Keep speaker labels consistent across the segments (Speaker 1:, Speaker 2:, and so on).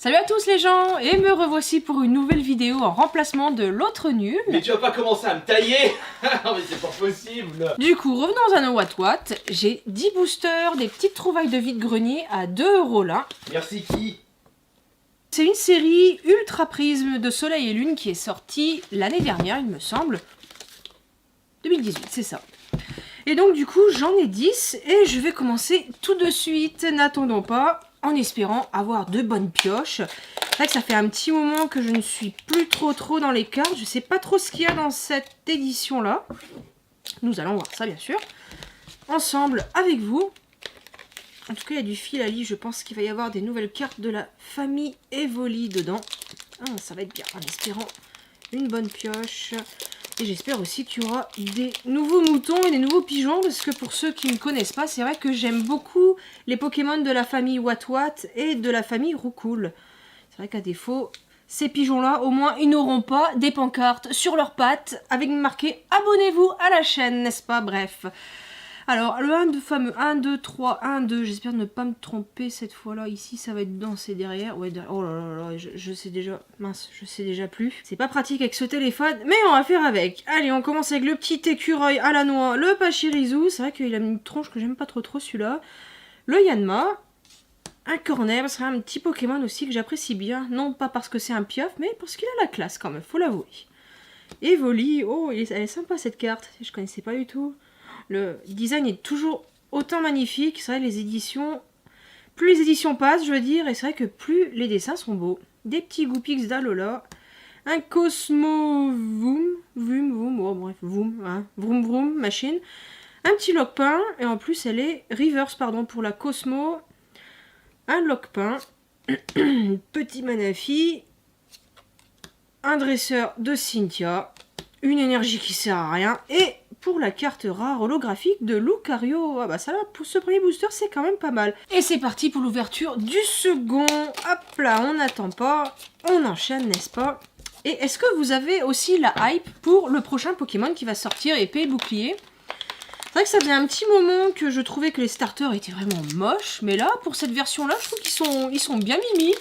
Speaker 1: Salut à tous les gens, et me revoici pour une nouvelle vidéo en remplacement de l'autre nul.
Speaker 2: Mais tu vas pas commencer à me tailler. Non mais c'est pas possible.
Speaker 1: Du coup, revenons à nos What. J'ai 10 boosters, des petites trouvailles de vide-grenier à 2 € là.
Speaker 2: Merci qui?
Speaker 1: C'est une série Ultra Prisme de Soleil et Lune qui est sortie l'année dernière, il me semble. 2018, c'est ça. Et donc du coup, j'en ai 10 et je vais commencer tout de suite, n'attendons pas, en espérant avoir de bonnes pioches. C'est vrai que ça fait un petit moment que je ne suis plus trop dans les cartes. Je sais pas trop ce qu'il y a dans cette édition-là. Nous allons voir ça, bien sûr. Ensemble, avec vous. En tout cas, il y a du fil à lit. Je pense qu'il va y avoir des nouvelles cartes de la famille Evoli dedans. Ah, ça va être bien, en espérant une bonne pioche. Et j'espère aussi qu'il y aura des nouveaux moutons et des nouveaux pigeons, parce que pour ceux qui ne connaissent pas, c'est vrai que j'aime beaucoup les Pokémon de la famille Wat et de la famille Roucoule. C'est vrai qu'à défaut, ces pigeons-là, au moins, ils n'auront pas des pancartes sur leurs pattes avec marqué « Abonnez-vous à la chaîne », n'est-ce pas? Bref. Alors, le fameux 1, 2, 3, 1, 2, j'espère ne pas me tromper cette fois-là. Ici, ça va être dans, c'est derrière. Ouais, oh là là là, je sais déjà, mince, je sais déjà plus. C'est pas pratique avec ce téléphone, mais on va faire avec. Allez, on commence avec le petit écureuil à la noix, le Pachirisu. C'est vrai qu'il a une tronche que j'aime pas trop celui-là. Le Yanma. Un cornet, ce serait un petit Pokémon aussi que j'apprécie bien. Non pas parce que c'est un piof, mais parce qu'il a la classe quand même, faut l'avouer. Evoli, oh, elle est sympa cette carte, je connaissais pas du tout. Le design est toujours autant magnifique. C'est vrai, les éditions... Plus les éditions passent, je veux dire, et c'est vrai que plus les dessins sont beaux. Des petits Goopix d'Alola. Un Cosmo Voom, oh bref, Voom, hein, Vroom machine. Un petit Lockpin, et en plus elle est reverse, pardon, pour la Cosmo. Un Lockpin. Petit Manafi. Un dresseur de Cynthia. Une énergie qui sert à rien, et... pour la carte rare holographique de Lucario. Ah bah ça là, pour ce premier booster, c'est quand même pas mal. Et c'est parti pour l'ouverture du second. Hop là, on n'attend pas. On enchaîne, n'est-ce pas? Et est-ce que vous avez aussi la hype pour le prochain Pokémon qui va sortir, épée et bouclier? C'est vrai que ça faisait un petit moment que je trouvais que les starters étaient vraiment moches. Mais là, pour cette version-là, je trouve qu'ils sont bien mimi.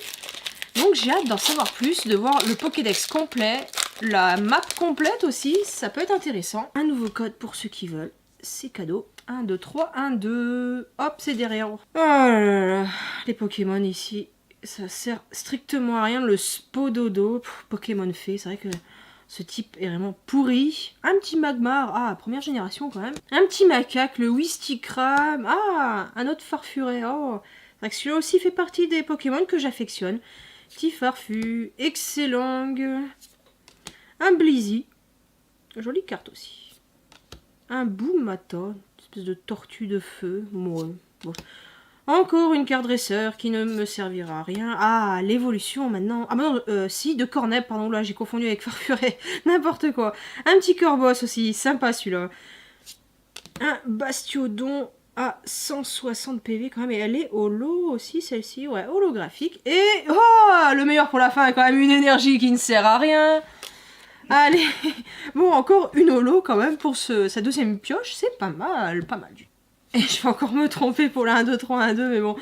Speaker 1: Donc j'ai hâte d'en savoir plus, de voir le Pokédex complet, la map complète aussi, ça peut être intéressant. Un nouveau code pour ceux qui veulent, c'est cadeau. 1, 2, 3, 1, 2, hop, c'est derrière. Oh là là, les Pokémon ici, ça sert strictement à rien. Le Spododo, Pokémon fait, c'est vrai que ce type est vraiment pourri. Un petit Magmar, ah, première génération quand même. Un petit macaque, le Wistikram, ah, un autre Farfuret, oh. C'est vrai que celui-là aussi fait partie des Pokémon que j'affectionne. Petit Farfu, excellent. Un Blizzy. Jolie carte aussi. Un Boomata, une espèce de tortue de feu. Bon. Encore une carte dresseur qui ne me servira à rien. Ah, l'évolution maintenant. Ah, non, si, de Cornet, pardon, là j'ai confondu avec Farfuret. N'importe quoi. Un petit Corboss aussi, sympa celui-là. Un Bastiodon à 160 PV quand même, et elle est holo aussi celle-ci, ouais, holographique. Et oh, le meilleur pour la fin, quand même, une énergie qui ne sert à rien. Allez, bon, encore une holo quand même pour sa deuxième pioche, c'est pas mal du. Et je vais encore me tromper pour la 1, 2, 3, 1, 2, mais bon,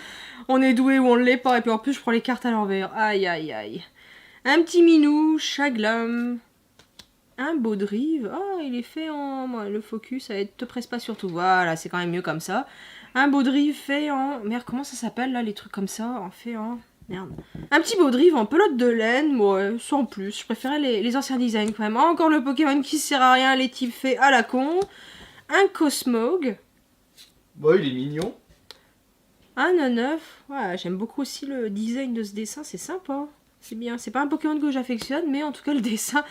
Speaker 1: on est doué ou on l'est pas, et puis en plus je prends les cartes à l'envers, aïe aïe aïe. Un petit Minou, Chaglam. Un Baudrive, oh il est fait en... Le focus, ça te presse pas sur tout, voilà, c'est quand même mieux comme ça. Un Baudrive fait en... Merde, comment ça s'appelle là, les trucs comme ça, en fait en... Merde. Un petit Baudrive en pelote de laine, ouais, sans plus, je préférais les anciens designs quand même. Encore le Pokémon qui sert à rien, les types faits à la con. Un Cosmog.
Speaker 2: Bah il est mignon.
Speaker 1: Un Neuf, ouais, j'aime beaucoup aussi le design de ce dessin, c'est sympa. C'est bien, c'est pas un Pokémon que j'affectionne, mais en tout cas le dessin,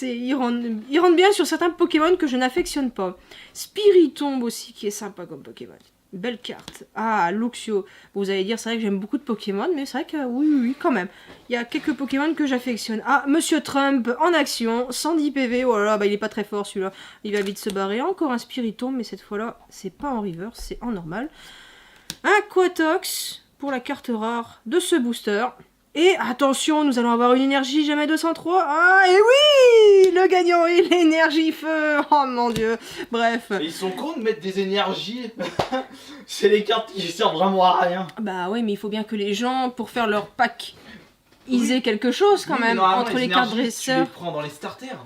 Speaker 1: il rentre bien sur certains Pokémon que je n'affectionne pas. Spiritomb aussi, qui est sympa comme Pokémon. Belle carte. Ah, Luxio. Vous allez dire, c'est vrai que j'aime beaucoup de Pokémon, mais c'est vrai que oui, quand même. Il y a quelques Pokémon que j'affectionne. Ah, Monsieur Trump en action, 110 PV. Oh là là, bah il est pas très fort celui-là. Il va vite se barrer. Encore un Spiritomb, mais cette fois-là, c'est pas en reverse, c'est en normal. Un Quatox pour la carte rare de ce booster. Et attention, nous allons avoir une énergie jamais 203. Ah, et oui, le gagnant est l'énergie feu. Oh mon dieu. Bref.
Speaker 2: Mais ils sont cons de mettre des énergies. C'est les cartes qui servent vraiment à rien.
Speaker 1: Bah ouais, mais il faut bien que les gens, pour faire leur pack ils aient quelque chose quand
Speaker 2: Oui, mais
Speaker 1: même
Speaker 2: normalement,
Speaker 1: entre les cartes
Speaker 2: énergies, Tu
Speaker 1: dresseurs.
Speaker 2: les prends dans les starters.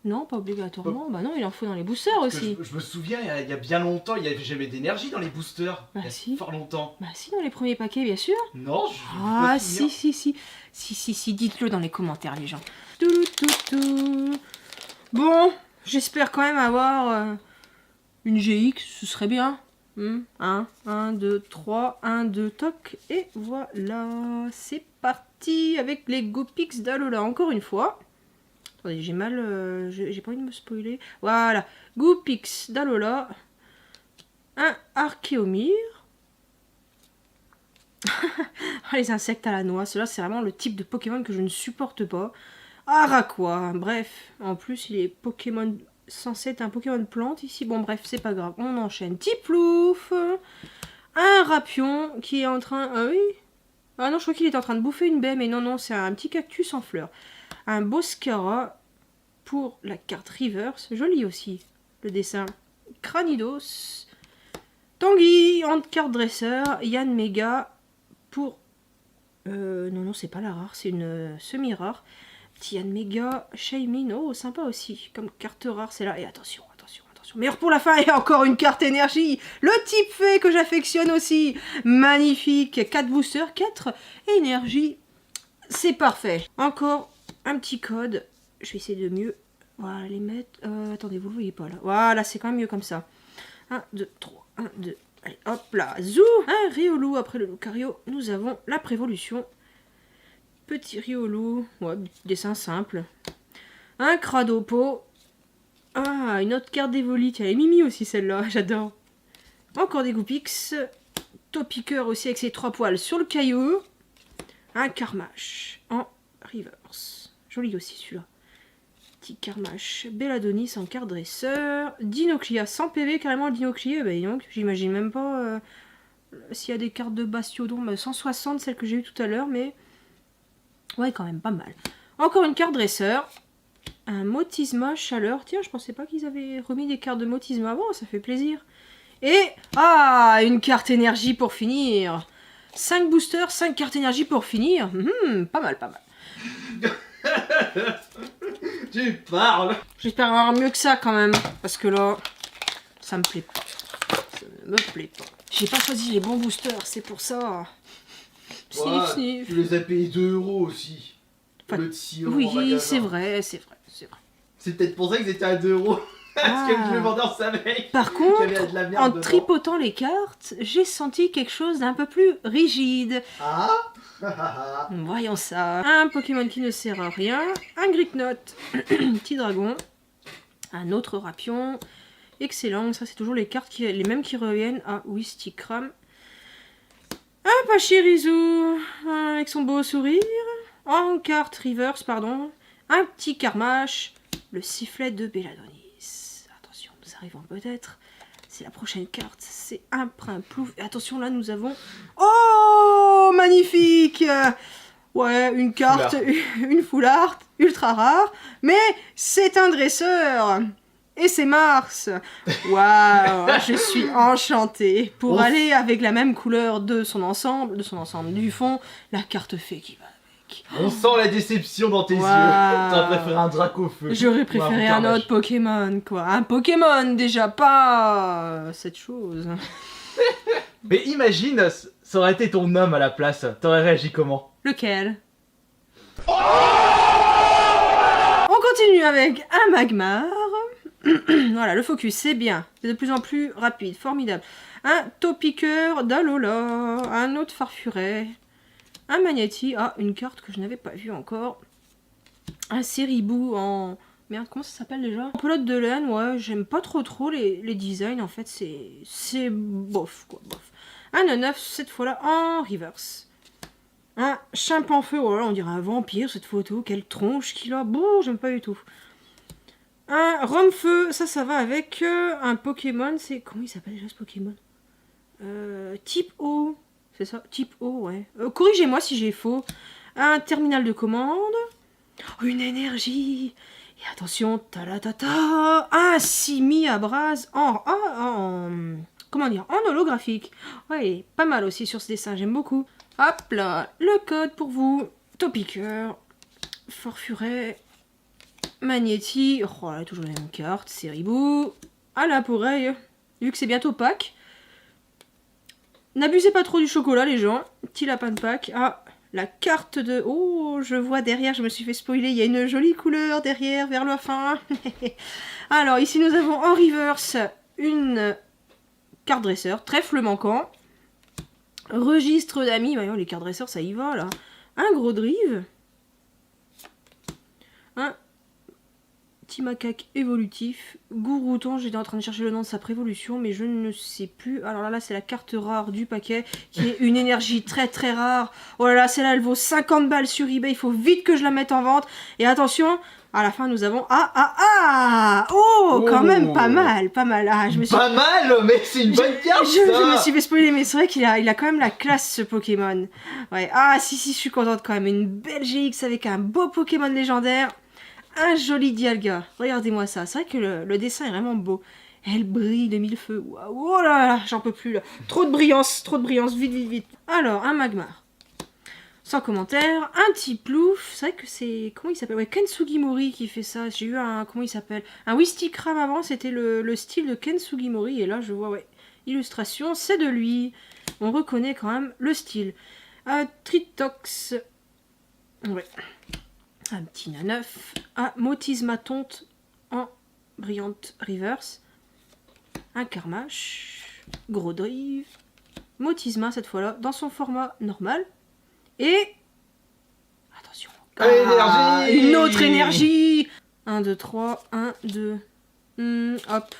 Speaker 1: Non, pas obligatoirement. Bah non, il en faut dans les boosters
Speaker 2: Parce que
Speaker 1: aussi.
Speaker 2: je me souviens, il y a bien longtemps, il n'y avait jamais d'énergie dans les boosters.
Speaker 1: Bah
Speaker 2: il y a
Speaker 1: si.
Speaker 2: fort longtemps.
Speaker 1: Bah si, dans les premiers paquets, bien sûr.
Speaker 2: Non, je
Speaker 1: Ah
Speaker 2: me
Speaker 1: si,
Speaker 2: souviens.
Speaker 1: si, dites-le dans les commentaires les gens. Tout. Bon, j'espère quand même avoir une GX, ce serait bien. 1, 2, 3, 1, 2, toc, et voilà, c'est parti avec les Gopix d'Alola, encore une fois. Attendez, j'ai mal, j'ai pas envie de me spoiler. Voilà, Gopix d'Alola, un Archéomir. Les insectes à la noix, cela c'est vraiment le type de Pokémon que je ne supporte pas. Araquois, bref, en plus il est Pokémon censé être un Pokémon plante ici. Bon bref, c'est pas grave, on enchaîne. Tiplouf, un Rapion qui est en train... Ah oui. Ah non, je crois qu'il est en train de bouffer une baie, mais non, c'est un petit cactus en fleurs. Un Boscara pour la carte Reverse, joli aussi, le dessin. Cranidos, Tanguy en carte dresseur, Yann Mega pour... non, c'est pas la rare, c'est une semi-rare. Tian Mega, Shaymin, oh sympa aussi, comme carte rare, c'est là. Et attention, meilleur pour la fin, et encore une carte énergie, le type fait que j'affectionne aussi, magnifique, 4 boosters, 4 énergie, c'est parfait. Encore un petit code, je vais essayer de mieux, voilà, les mettre, attendez, vous le voyez pas là, voilà, c'est quand même mieux comme ça. 1, 2, 3, 1, 2, allez, hop là, zou, un Riolu, après le Lucario, nous avons la Prévolution. Petit Riolu, ouais, dessin simple. Un Cradopo. Ah, une autre carte d'Evolite. Elle est Mimi aussi celle-là, j'adore. Encore des Goupix. Topiqueur aussi avec ses 3 poils sur le caillou. Un Carmache en reverse. Joli aussi celui-là. Petit Carmache. Belladonis en carte dresseur. Dinoclia sans PV, carrément le Dinoclia. Bah, donc, j'imagine même pas s'il y a des cartes de Bastiodon. Bah, 160, celle que j'ai eu tout à l'heure, mais... Ouais, quand même, pas mal. Encore une carte dresseur. Un Motisma chaleur. Tiens, je pensais pas qu'ils avaient remis des cartes de Motisma avant, ça fait plaisir. Et, une carte énergie pour finir. 5 boosters, 5 cartes énergie pour finir. Pas mal.
Speaker 2: Tu parles.
Speaker 1: J'espère avoir mieux que ça quand même. Parce que là, ça me plaît pas. Ça ne me plaît pas. J'ai pas choisi les bons boosters, c'est pour ça.
Speaker 2: Ouais,
Speaker 1: Sniff.
Speaker 2: tu les as payés 2 € aussi.
Speaker 1: Enfin,
Speaker 2: Le de 6 € en
Speaker 1: oui,
Speaker 2: magasin.
Speaker 1: c'est vrai.
Speaker 2: C'est peut-être pour ça qu'ils étaient à 2 €. Parce que le jeu vendeur savait
Speaker 1: Par
Speaker 2: qu'il y
Speaker 1: contre,
Speaker 2: avait de la merde
Speaker 1: en
Speaker 2: dedans.
Speaker 1: tripotant les cartes, j'ai senti quelque chose d'un peu plus rigide.
Speaker 2: Ah.
Speaker 1: Voyons ça. Un Pokémon qui ne sert à rien. Un Gricknote. Petit dragon. Un autre Rapion. Excellent. Ça, c'est toujours les cartes les mêmes qui reviennent. Ah oui, Stikram. Un Pachirisu. Avec son beau sourire. En carte reverse, pardon. Un petit Carmache. Le sifflet de Belladonis. Attention, nous arrivons peut-être. C'est la prochaine carte. C'est un Prinplouf. Et attention, là, nous avons... Oh, magnifique! Ouais, une carte, une full art, ultra rare. Mais c'est un dresseur. Et c'est Mars. Waouh, je suis enchantée. Pour aller avec la même couleur de son ensemble du fond, la carte fée qui va avec.
Speaker 2: On sent la déception dans tes yeux. T'aurais préféré un Dracofeu.
Speaker 1: J'aurais préféré un autre Pokémon, quoi. Un Pokémon, déjà, pas cette chose.
Speaker 2: Mais imagine, ça aurait été ton homme à la place. T'aurais réagi comment?
Speaker 1: Lequel? On continue avec un Magmar. Voilà, le focus, c'est bien. C'est de plus en plus rapide, formidable. Un Topiqueur d'Alola. Un autre Farfuret. Un Magnéti. Ah, une carte que je n'avais pas vue encore. Un Ceribou en... Merde, comment ça s'appelle déjà? En pelote de laine, ouais, j'aime pas trop les designs, en fait, c'est bof, quoi, bof. Un 9 cette fois-là, en reverse. Un Chimpanfeu, oh là, on dirait un vampire, cette photo, quelle tronche qu'il a, bon, j'aime pas du tout. Un Romfeu, ça va avec un Pokémon, c'est... Comment il s'appelle déjà ce Pokémon? Type O, c'est ça? Type O, ouais. Corrigez-moi si j'ai faux. Un terminal de commande. Une énergie. Et attention, talatata, un Simi à Braz comment dire, en holographique. Ouais, pas mal aussi sur ce dessin, j'aime beaucoup. Hop là, le code pour vous. Topiqueur, Farfuret, Magnéti. Oh là, toujours la même carte. Seribou. À l'appareil. Vu que c'est bientôt Pâques. N'abusez pas trop du chocolat, les gens. Petit lapin de Pâques. Ah, la carte de... Oh, je vois derrière, je me suis fait spoiler. Il y a une jolie couleur derrière, vers la fin. Alors, ici, nous avons en reverse une carte dresseur. Trèfle manquant. Registre d'amis. Voyons, les cartes dresseurs, ça y va, là. Un gros drive. Un petit macaque évolutif. Gourouton, j'étais en train de chercher le nom de sa prévolution, mais je ne sais plus. Alors là, c'est la carte rare du paquet, qui est une énergie très très rare. Oh là là, celle-là, elle vaut 50 balles sur eBay. Il faut vite que je la mette en vente. Et attention, à la fin, nous avons... Oh, quand même, pas mal, pas mal. Ah, je me suis...
Speaker 2: Pas mal, mais c'est une bonne carte,
Speaker 1: je me suis fait spoiler, mais c'est vrai qu'il a quand même la classe, ce Pokémon. Ouais. Ah, si, je suis contente quand même. Une belle GX avec un beau Pokémon légendaire. Un joli Dialga. Regardez-moi ça. C'est vrai que le dessin est vraiment beau. Elle brille de mille feux. Waouh, oh là là, j'en peux plus là. Trop de brillance. Vite, vite, vite. Alors, un Magmar. Sans commentaire. Un petit plouf. C'est vrai que c'est... Comment il s'appelle? Ouais, Ken Sugimori qui fait ça. J'ai eu un... Comment il s'appelle? Un Wistikram avant. C'était le style de Ken Sugimori. Et là, je vois, ouais. Illustration, c'est de lui. On reconnaît quand même le style. Tritox. Ouais. Un petit Naneuf, un Motisma Tonte en brillante reverse, un Karmash, gros drive, Motisma cette fois-là dans son format normal, et attention, une autre énergie. 1, 2, 3, 1, 2, hop.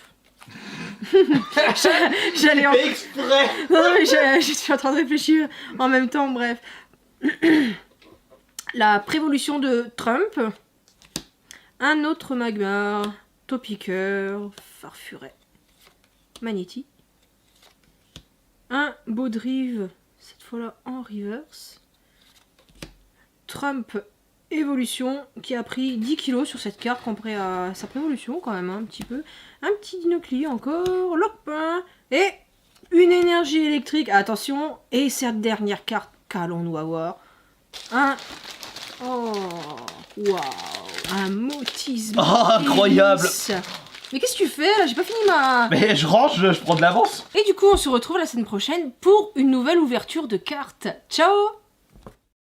Speaker 1: J'allais en...
Speaker 2: Exprès.
Speaker 1: Non, mais je suis en train de réfléchir en même temps, bref. La prévolution de Trump, un autre Magmar, Topiqueur, Farfuret, Magnéti, un Baudrive, cette fois-là en reverse, Trump évolution qui a pris 10 kg sur cette carte comparé à sa prévolution quand même, hein, un petit peu, un petit Dinocli encore, Lopin, et une énergie électrique, attention, et cette dernière carte qu'allons-nous avoir, un... Oh, waouh, un Motisme.
Speaker 3: Oh, incroyable.
Speaker 1: Mais qu'est-ce que tu fais là? J'ai pas fini ma...
Speaker 3: Mais je range, je prends de l'avance.
Speaker 1: Et du coup, on se retrouve la semaine prochaine pour une nouvelle ouverture de cartes. Ciao!